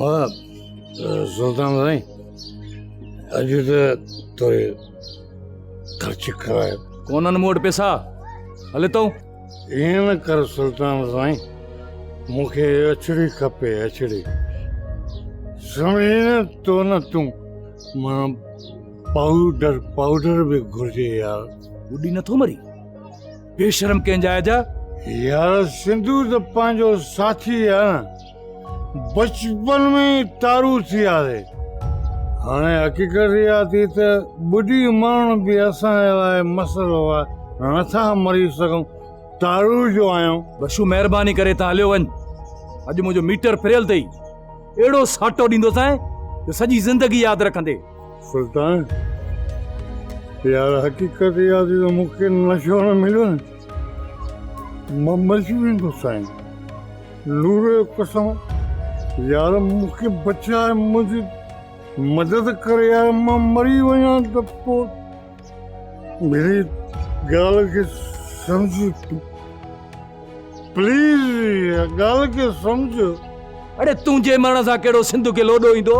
सुल्तान साईं, अॼु त थोरी ख़र्च कराए। कोन्हनि मूं वटि पैसा, हले तो। ईअं न कर सुल्तान साईं, मूंखे अछड़ी खपे, अछड़ी। सम्झी न तो न तूं माना पाउडर बि घुर्जे यार। ॿुडी नथो मरी, बेशरम कंहिं जाइ जा। यार सिंधू त पंहिंजो साथी आहे न, बचपन में ई तारू थी वियासीं। हाणे हक़ीक़त इहा थी त ॿुढी माण्हू बि असांजे लाइ मसइलो आहे, नथा मरी सघूं, तारू जो आहियूं। बशू महिरबानी करे तव्हां हलियो वञ। अॼु मुंहिंजो मीटर फिरियल अथई, अहिड़ो साटो ॾींदोसांइ जो सॼी ज़िंदगी यादि रखंदे। सुल्तान यार हक़ीक़त इहा थी त मूंखे नशो न मिलियो न, मां मरी वेंदो साईं। लूरे कसम यार, मूंखे बचाए, मुंहिंजी मदद करे यार, मां मरी वञा त पोइ मेरी ॻाल्हि खे सम्झ प्लीज़, ॻाल्हि खे सम्झ। अड़े तुंहिंजे मरण सां कहिड़ो सिंधु खे लोॾो ईंदो?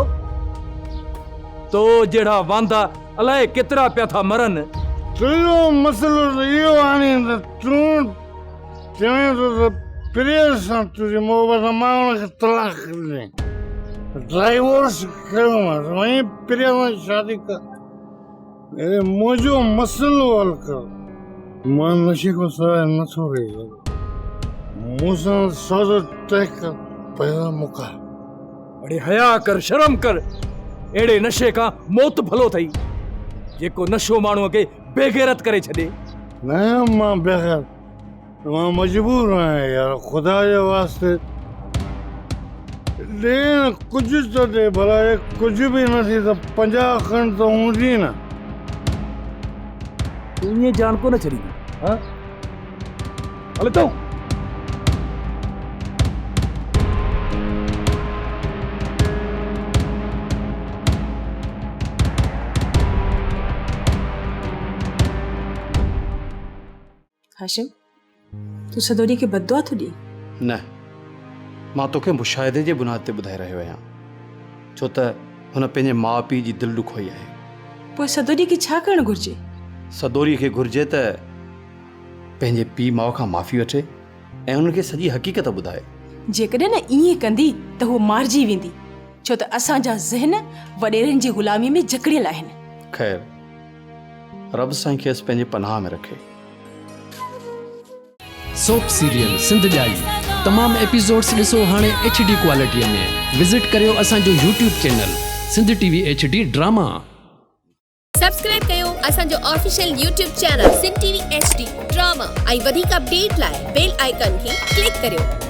तो जहिड़ा वांदा अलाए केतिरा पिया था मरनि। तुंहिंजो मसइलो त इहो आहे त तूं चवें थो त प्रिय सां तुंहिंजी मोहबत मां हुनखे तलाक ॾिनी, डाइवोर्स कयो मां, वहीं प्रिय सां शादी कर। मुंहिंजो मसइलो हल कर। मां नशे खां सवाइ नथो रही सघां, मूंसां सौदो तय कर, पैसा मुका। अड़े हया कर, शर्म कर। अहिड़े नशे खां मौत भलो अथई, जेको नशो माण्हूअ खे बेगैरत करे छॾे। न मां बेगैर, मां मजबूर आहियां यार, ख़ुदा जे वास्ते ॾे न, कुझु त ॾे भला। कुझु बि न थी त 50 खण त हूंदी न। तूं ईअं जान कोन छॾी, हा? हले तो। हाशिम, तू सदोरी खे बददुआ थो ॾे? न, मां तोखे मुशाहिदे जे बुनियाद ते ॿुधाए रहियो आहियां, छो त हुन पंहिंजे माउ पीउ जी दिलि ॾुखोई आहे। पोइ सदोरी खे छा करणु घुर्जे? सदोरीअ खे घुर्जे त पंहिंजे पीउ माउ खां माफ़ी वठे ऐं हुनखे सॼी हक़ीक़त ॿुधाए। जेकॾहिं न ईअं कंदी त हू मारिजी वेंदी, छो त असांजा ज़हन वॾेरनि जी ग़ुलामी में जकड़ियल आहिनि। ख़ैर, रब साईं खेसि पंहिंजे पनाह में रखे। सोप सीरियल सिंध ॼाई तमाम एपिसोड्स ॾिसो हाणे HD क्वालिटीअ में। विज़िट करियो असांजो YouTube channel Sindh TV HD drama. Subscribe कयो असांजो official YouTube channel Sindh TV HD drama ऐं वधीक अपडेट लाइ बेल आइकन खे क्लिक करियो।